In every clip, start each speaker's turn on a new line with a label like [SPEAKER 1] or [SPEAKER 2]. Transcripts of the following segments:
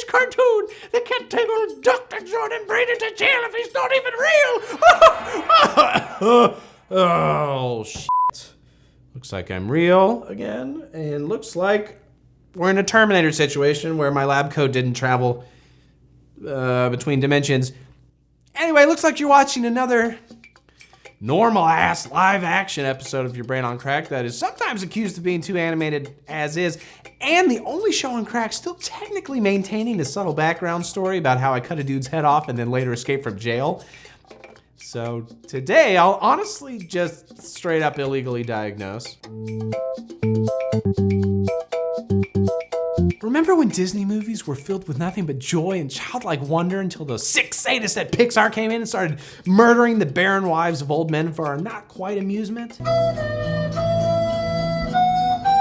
[SPEAKER 1] this cartoon. They can't take old Dr. Jordan Brady to jail if he's not even real. Oh, shit. Looks like I'm real again, and looks like we're in a Terminator situation where my lab coat didn't travel between dimensions. Anyway, looks like you're watching another normal-ass live-action episode of Your Brain on Crack that is sometimes accused of being too animated as is, and the only show on Crack still technically maintaining a subtle background story about how I cut a dude's head off and then later escaped from jail. So today, I'll honestly just straight up illegally diagnose. Remember when Disney movies were filled with nothing but joy and childlike wonder until those sick sadists at Pixar came in and started murdering the barren wives of old men for our not quite amusement?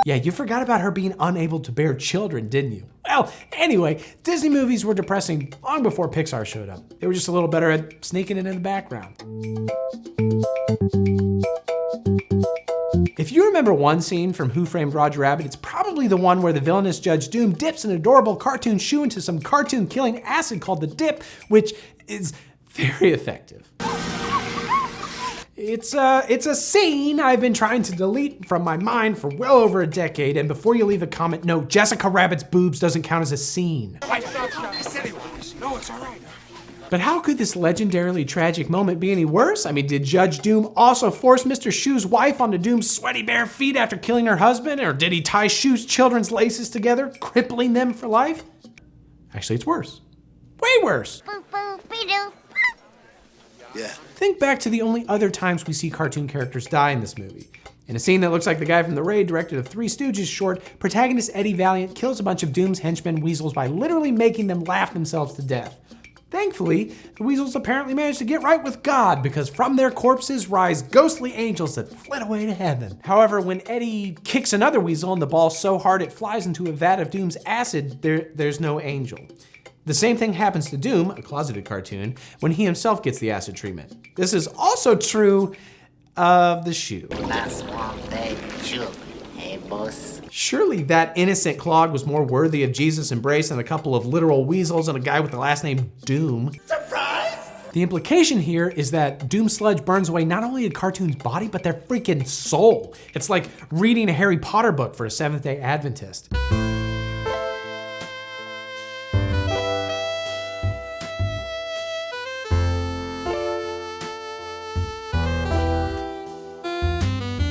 [SPEAKER 1] Yeah, you forgot about her being unable to bear children, didn't you? Well, anyway, Disney movies were depressing long before Pixar showed up. They were just a little better at sneaking it in the background. If you remember one scene from Who Framed Roger Rabbit, it's probably the one where the villainous Judge Doom dips an adorable cartoon shoe into some cartoon-killing acid called the dip, which is very effective. It's a scene I've been trying to delete from my mind for well over a decade, and before you leave a comment, no, Jessica Rabbit's boobs doesn't count as a scene.
[SPEAKER 2] I said it was. No, it's all right.
[SPEAKER 1] But how could this legendarily tragic moment be any worse? I mean, did Judge Doom also force Mr. Shoe's wife onto Doom's sweaty bare feet after killing her husband? Or did he tie Shoe's children's laces together, crippling them for life? Actually, it's worse. Way worse.
[SPEAKER 3] Yeah.
[SPEAKER 1] Think back to the only other times we see cartoon characters die in this movie. In a scene that looks like the guy from The Raid directed a Three Stooges short, protagonist Eddie Valiant kills a bunch of Doom's henchmen weasels by literally making them laugh themselves to death. Thankfully, the weasels apparently managed to get right with God because from their corpses rise ghostly angels that fled away to heaven. However, when Eddie kicks another weasel and the ball so hard it flies into a vat of Doom's acid, there's no angel. The same thing happens to Doom, a closeted cartoon, when he himself gets the acid treatment. This is also true of the shoe.
[SPEAKER 4] Last one day, shoe. Hey, boss.
[SPEAKER 1] Surely that innocent clog was more worthy of Jesus' embrace than a couple of literal weasels and a guy with the last name Doom.
[SPEAKER 3] Surprise!
[SPEAKER 1] The implication here is that Doom sludge burns away not only a cartoon's body, but their freaking soul. It's like reading a Harry Potter book for a Seventh-day Adventist.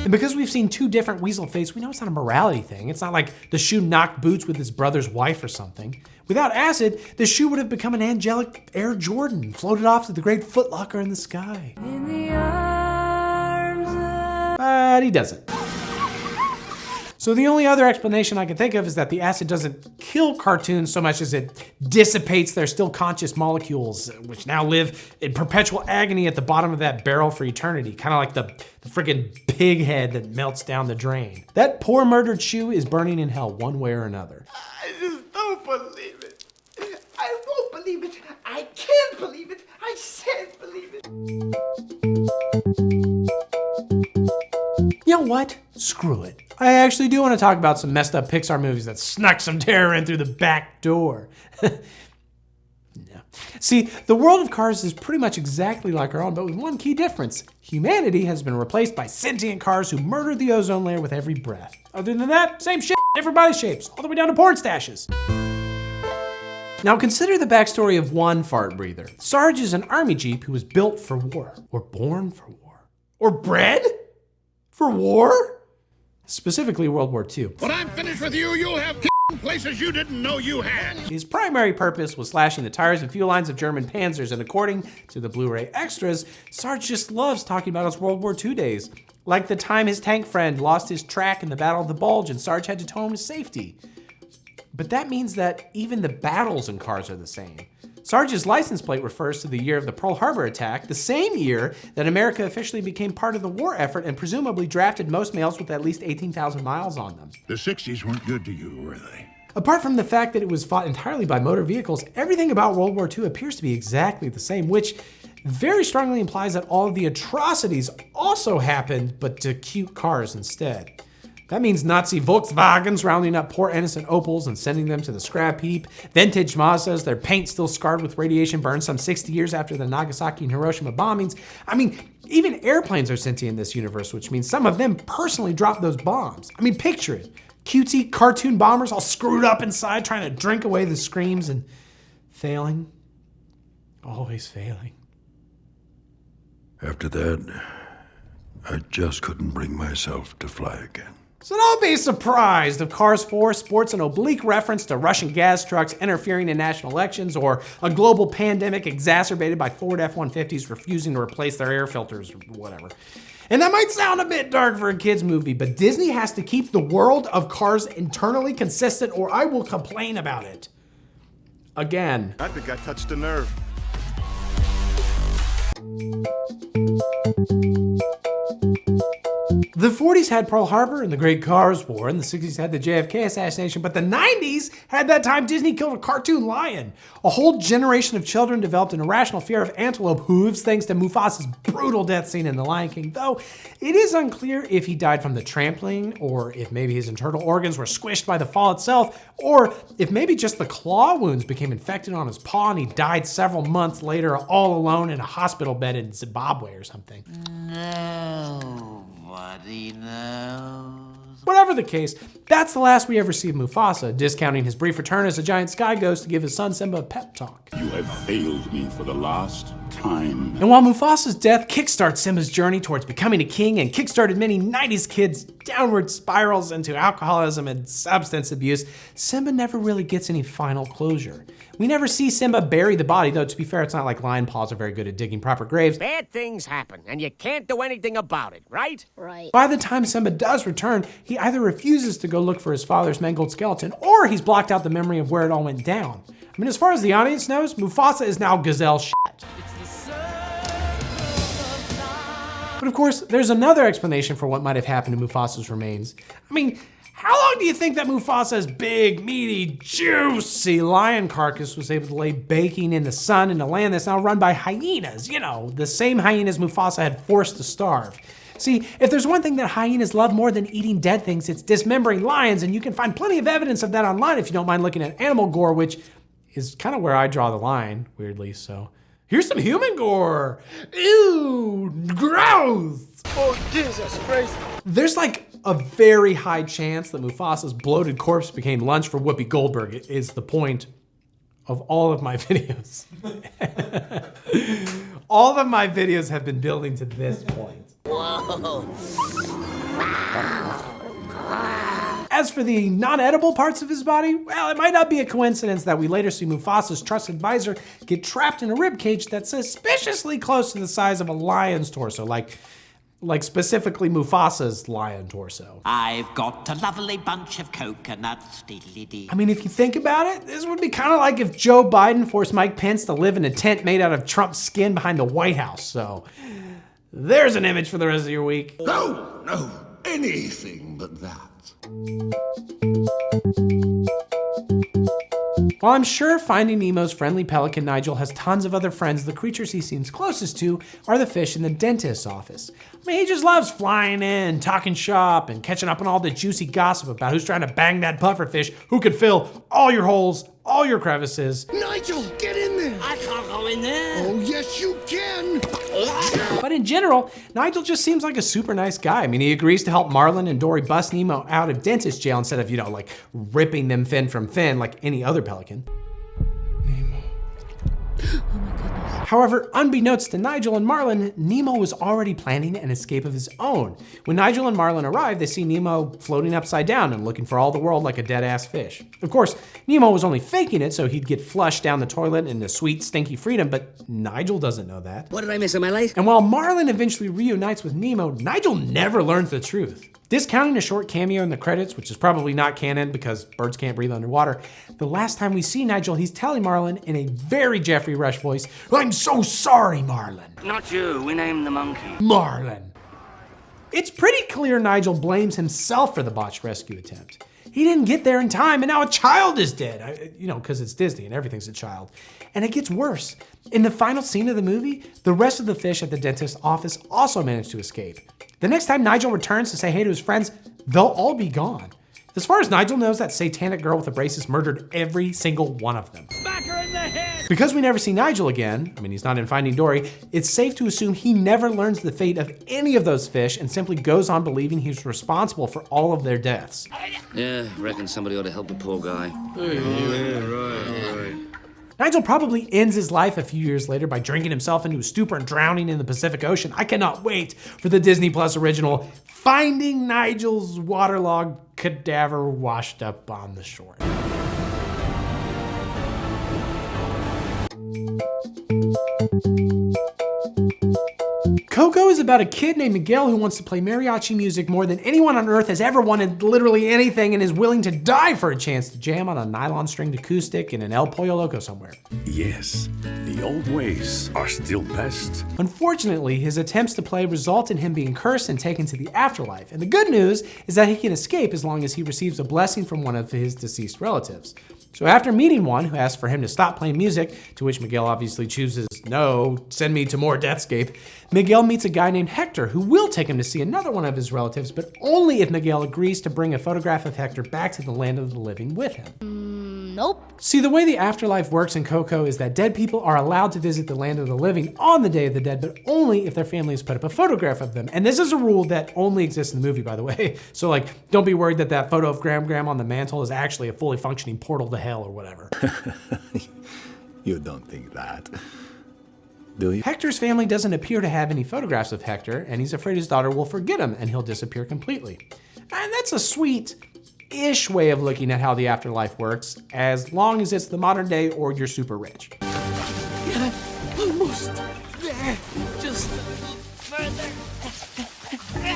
[SPEAKER 1] And because we've seen two different weasel fates, we know it's not a morality thing. It's not like the shoe knocked boots with his brother's wife or something. Without acid, the shoe would have become an angelic Air Jordan, and floated off to the great footlocker in the sky. But he doesn't. So the only other explanation I can think of is that the acid doesn't kill cartoons so much as it dissipates their still conscious molecules, which now live in perpetual agony at the bottom of that barrel for eternity, kind of like the freaking pig head that melts down the drain. That poor murdered shoe is burning in hell one way or another.
[SPEAKER 3] I just don't believe it. I won't believe it. I can't believe it. I shan't believe it.
[SPEAKER 1] You know what? Screw it. I actually do want to talk about some messed up Pixar movies that snuck some terror in through the back door. No. See, the world of Cars is pretty much exactly like our own, but with one key difference. Humanity has been replaced by sentient cars who murder the ozone layer with every breath. Other than that, same shit, different body shapes, all the way down to porn stashes. Now consider the backstory of one fart breather. Sarge is an army jeep who was built for war, or born for war, or bred for war? Specifically World War II.
[SPEAKER 2] When I'm finished with you, you'll have places you didn't know you had.
[SPEAKER 1] His primary purpose was slashing the tires and fuel lines of German Panzers, and according to the Blu-ray extras, Sarge just loves talking about his World War II days. Like the time his tank friend lost his track in the Battle of the Bulge and Sarge had to tow him to safety. But that means that even the battles in Cars are the same. Sarge's license plate refers to the year of the Pearl Harbor attack, the same year that America officially became part of the war effort and presumably drafted most males with at least 18,000 miles on them.
[SPEAKER 2] The 60s weren't good to you, were they?
[SPEAKER 1] Apart from the fact that it was fought entirely by motor vehicles, everything about World War II appears to be exactly the same, which very strongly implies that all of the atrocities also happened, but to cute cars instead. That means Nazi Volkswagens rounding up poor innocent Opels and sending them to the scrap heap. Vintage Mazdas, their paint still scarred with radiation burns some 60 years after the Nagasaki and Hiroshima bombings. I mean, even airplanes are sentient in this universe, which means some of them personally dropped those bombs. I mean, picture it. Cutesy cartoon bombers all screwed up inside trying to drink away the screams and failing. Always failing.
[SPEAKER 5] After that, I just couldn't bring myself to fly again.
[SPEAKER 1] So don't be surprised if Cars 4 sports an oblique reference to Russian gas trucks interfering in national elections or a global pandemic exacerbated by Ford F-150s refusing to replace their air filters or whatever. And that might sound a bit dark for a kid's movie, but Disney has to keep the world of Cars internally consistent or I will complain about it. Again.
[SPEAKER 2] I think I touched a nerve.
[SPEAKER 1] The 40s had Pearl Harbor and the Great Cars War, and the 60s had the JFK assassination, but the 90s had that time Disney killed a cartoon lion. A whole generation of children developed an irrational fear of antelope hooves thanks to Mufasa's brutal death scene in The Lion King, though it is unclear if he died from the trampling, or if maybe his internal organs were squished by the fall itself, or if maybe just the claw wounds became infected on his paw and he died several months later all alone in a hospital bed in Zimbabwe or something.
[SPEAKER 4] Nobody knows.
[SPEAKER 1] Whatever the case, that's the last we ever see of Mufasa, discounting his brief return as a giant sky ghost to give his son Simba a pep talk.
[SPEAKER 2] You have failed me for the last time.
[SPEAKER 1] And while Mufasa's death kickstarts Simba's journey towards becoming a king and kickstarted many 90s kids' downward spirals into alcoholism and substance abuse, Simba never really gets any final closure. We never see Simba bury the body, though to be fair, it's not like lion paws are very good at digging proper graves.
[SPEAKER 6] Bad things happen, and you can't do anything about it, right?
[SPEAKER 4] Right.
[SPEAKER 1] By the time Simba does return, he either refuses to go look for his father's mangled skeleton, or he's blocked out the memory of where it all went down. I mean, as far as the audience knows, Mufasa is now gazelle shit. But of course, there's another explanation for what might have happened to Mufasa's remains. I mean, how long do you think that Mufasa's big, meaty, juicy lion carcass was able to lay baking in the sun in a land that's now run by hyenas? You know, the same hyenas Mufasa had forced to starve. See, if there's one thing that hyenas love more than eating dead things, it's dismembering lions, and you can find plenty of evidence of that online if you don't mind looking at animal gore, which is kind of where I draw the line, weirdly, so. Here's some human gore. Ew, gross.
[SPEAKER 3] Oh, Jesus Christ.
[SPEAKER 1] There's like a very high chance that Mufasa's bloated corpse became lunch for Whoopi Goldberg. It is the point of all of my videos. All of my videos have been building to this point.
[SPEAKER 4] Whoa.
[SPEAKER 1] As for the non-edible parts of his body, well, it might not be a coincidence that we later see Mufasa's trusted advisor get trapped in a ribcage that's suspiciously close to the size of a lion's torso, like specifically Mufasa's lion torso.
[SPEAKER 7] I've got a lovely bunch of coconuts, diddly-dee.
[SPEAKER 1] I mean, if you think about it, this would be kind of like if Joe Biden forced Mike Pence to live in a tent made out of Trump's skin behind the White House. So there's an image for the rest of your week.
[SPEAKER 2] No, anything but that.
[SPEAKER 1] While I'm sure Finding Nemo's friendly pelican Nigel has tons of other friends, the creatures he seems closest to are the fish in the dentist's office. I mean, he just loves flying in, talking shop, and catching up on all the juicy gossip about who's trying to bang that pufferfish who could fill all your holes, all your crevices.
[SPEAKER 2] Nigel, get in there!
[SPEAKER 7] I can't go in there.
[SPEAKER 2] Oh, yes, you can!
[SPEAKER 1] But in general, Nigel just seems like a super nice guy. I mean, he agrees to help Marlin and Dory bust Nemo out of dentist jail instead of, like ripping them fin from fin like any other pelican. However, unbeknownst to Nigel and Marlin, Nemo was already planning an escape of his own. When Nigel and Marlin arrive, they see Nemo floating upside down and looking for all the world like a dead-ass fish. Of course, Nemo was only faking it so he'd get flushed down the toilet into sweet, stinky freedom, but Nigel doesn't know that.
[SPEAKER 6] What did I miss in my life?
[SPEAKER 1] And while Marlin eventually reunites with Nemo, Nigel never learns the truth. Discounting a short cameo in the credits, which is probably not canon because birds can't breathe underwater, the last time we see Nigel, he's telling Marlin in a very Jeffrey Rush voice, "I'm so sorry, Marlin."
[SPEAKER 6] Not you, we named the monkey.
[SPEAKER 1] Marlin. It's pretty clear Nigel blames himself for the botched rescue attempt. He didn't get there in time, and now a child is dead. Because it's Disney and everything's a child. And it gets worse. In the final scene of the movie, the rest of the fish at the dentist's office also managed to escape. The next time Nigel returns to say hey to his friends, they'll all be gone. As far as Nigel knows, that satanic girl with the braces murdered every single one of them.
[SPEAKER 6] Smack her in the head!
[SPEAKER 1] Because we never see Nigel again, I mean, he's not in Finding Dory, it's safe to assume he never learns the fate of any of those fish and simply goes on believing he's responsible for all of their deaths.
[SPEAKER 8] Yeah, reckon somebody ought to help the poor guy.
[SPEAKER 1] Nigel probably ends his life a few years later by drinking himself into a stupor and drowning in the Pacific Ocean. I cannot wait for the Disney Plus original Finding Nigel's waterlogged cadaver washed up on the shore. Coco is about a kid named Miguel who wants to play mariachi music more than anyone on earth has ever wanted literally anything and is willing to die for a chance to jam on a nylon stringed acoustic in an El Pollo Loco somewhere.
[SPEAKER 5] Yes, the old ways are still best.
[SPEAKER 1] Unfortunately, his attempts to play result in him being cursed and taken to the afterlife. And the good news is that he can escape as long as he receives a blessing from one of his deceased relatives. So after meeting one who asks for him to stop playing music, to which Miguel obviously chooses, no, send me to more Deathscape, Miguel meets a guy named Hector who will take him to see another one of his relatives, but only if Miguel agrees to bring a photograph of Hector back to the land of the living with him.
[SPEAKER 9] Nope.
[SPEAKER 1] See, the way the afterlife works in Coco is that dead people are allowed to visit the land of the living on the Day of the Dead, but only if their families put up a photograph of them. And this is a rule that only exists in the movie, by the way. So like, don't be worried that that photo of Graham on the mantle is actually a fully functioning portal to hell or whatever.
[SPEAKER 5] You don't think that, do you?
[SPEAKER 1] Hector's family doesn't appear to have any photographs of Hector, and he's afraid his daughter will forget him and he'll disappear completely. And that's a sweet-ish way of looking at how the afterlife works, as long as it's the modern day or you're super rich.
[SPEAKER 3] Yeah, almost there. Just further.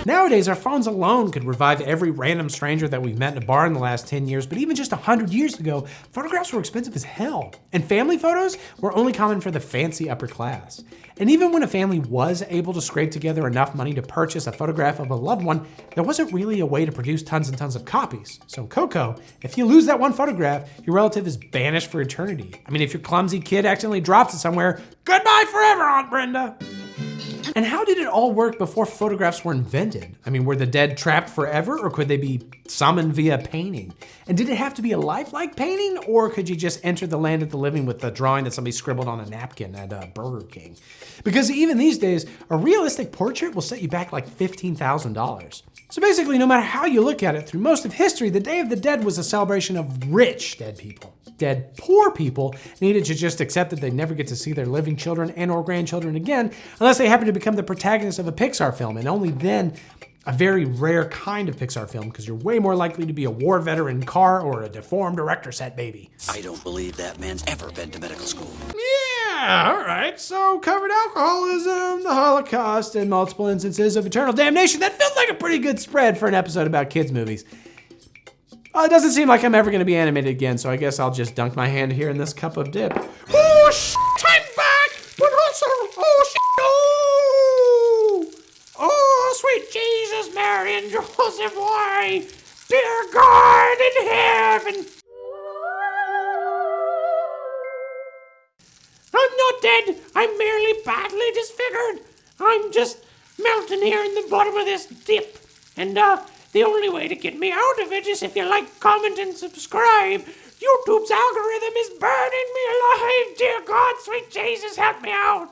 [SPEAKER 1] Nowadays, our phones alone could revive every random stranger that we've met in a bar in the last 10 years, but even just 100 years ago, photographs were expensive as hell. And family photos were only common for the fancy upper class. And even when a family was able to scrape together enough money to purchase a photograph of a loved one, there wasn't really a way to produce tons and tons of copies. So in Coco, if you lose that one photograph, your relative is banished for eternity. I mean, if your clumsy kid accidentally drops it somewhere, goodbye forever, Aunt Brenda. And how did it all work before photographs were invented? I mean, were the dead trapped forever, or could they be summoned via painting? And did it have to be a lifelike painting, or could you just enter the land of the living with the drawing that somebody scribbled on a napkin at Burger King? Because even these days, a realistic portrait will set you back like $15,000. So basically, no matter how you look at it, through most of history, the Day of the Dead was a celebration of rich dead people. Dead poor people needed to just accept that they'd never get to see their living children and or grandchildren again unless they happen to become the protagonists of a Pixar film, and only then a very rare kind of Pixar film, because you're way more likely to be a war veteran car or a deformed director set baby.
[SPEAKER 8] I don't believe that man's ever been to medical school.
[SPEAKER 1] Yeah, all right, so covered alcoholism, the Holocaust, and multiple instances of eternal damnation. That feels like a pretty good spread for an episode about kids' movies. It doesn't seem like I'm ever going to be animated again, so I guess I'll just dunk my hand here in this cup of dip. Oh, shit, I'm back! But also, oh, shit, oh! Oh, sweet Jesus, Mary, and Joseph, why? Dear God in heaven! I'm not dead. I'm merely badly disfigured. I'm just melting here in the bottom of this dip. And, the only way to get me out of it is if you like, comment, and subscribe. YouTube's algorithm is burning me alive. Dear God, sweet Jesus, help me out.